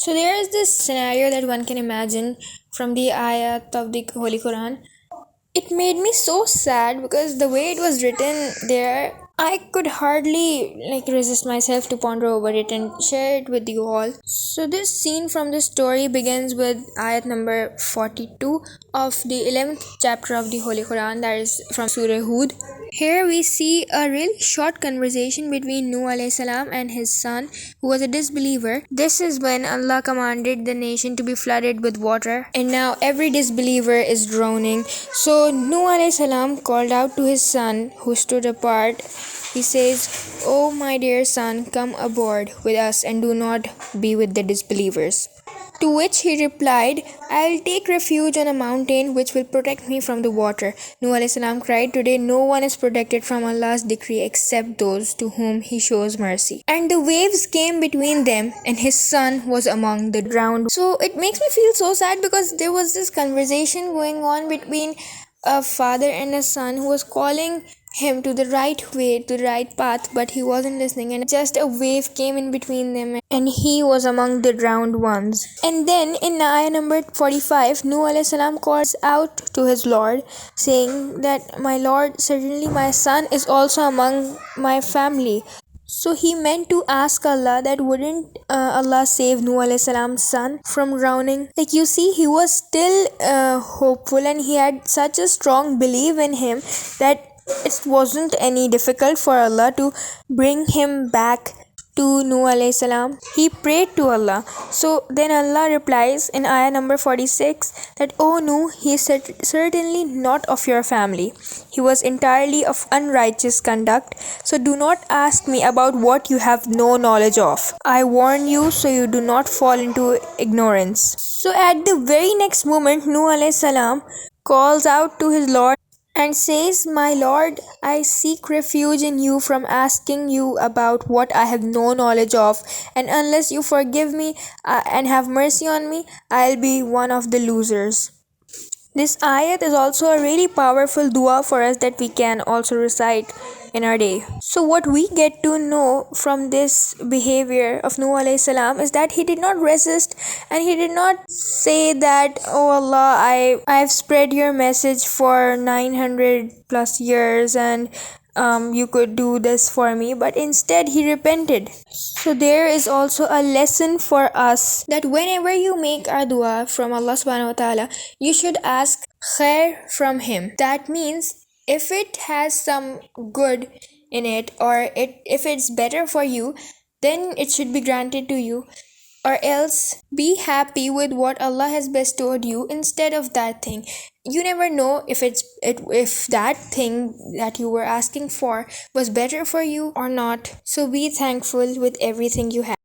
So there is this scenario that one can imagine from the ayat of the Holy Quran. It made me so sad because the way it was written there, I could hardly resist myself to ponder over it and share it with you all. So this scene from the story begins with ayat number 42 of the 11th chapter of the Holy Quran, that is from Surah Hud. Here we see a really short conversation between Nuh alayhi salam and his son, who was a disbeliever. This is when Allah commanded the nation to be flooded with water, and now every disbeliever is drowning. So Nuh alayhi salam called out to his son, who stood apart. He says, "Oh my dear son, come aboard with us and do not be with the disbelievers." To which he replied, "I'll take refuge on a mountain which will protect me from the water." Nuh alayhi salam cried, "Today no one is protected from Allah's decree except those to whom He shows mercy." And the waves came between them, and his son was among the drowned. So it makes me feel so sad because there was this conversation going on between a father and a son who was calling him to the right way, to the right path, but he wasn't listening, and just a wave came in between them, and he was among the drowned ones. And then in ayah number 45, Nuh alayhi salam calls out to his Lord, saying that, "My Lord, certainly my son is also among my family." So he meant to ask Allah that wouldn't Allah save Nuh alayhi salam's son from drowning. Like, you see, he was still hopeful, and he had such a strong belief in him that it wasn't any difficult for Allah to bring him back to Nuh alayhi salam. He prayed to Allah. So then Allah replies in ayah number 46 that, "Oh Nuh, he is certainly not of your family. He was entirely of unrighteous conduct. So do not ask me about what you have no knowledge of. I warn you so you do not fall into ignorance." So at the very next moment, Nuh alayhi salam calls out to his Lord and says, "My Lord, I seek refuge in you from asking you about what I have no knowledge of, and unless you forgive me and have mercy on me, I'll be one of the losers." This ayat is also a really powerful dua for us that we can also recite in our day. So what we get to know from this behavior of Nuh alayhi salam is that he did not resist, and he did not say that, "Oh Allah, I've spread your message for 900 plus years, and you could do this for me," but instead he repented. So there is also a lesson for us that whenever you make a dua from Allah subhanahu wa ta'ala, you should ask khair from Him. That means if it has some good in it, or if it's better for you, then it should be granted to you, or else be happy with what Allah has bestowed you instead of that thing. You never know if that thing that you were asking for was better for you or not. So be thankful with everything you have.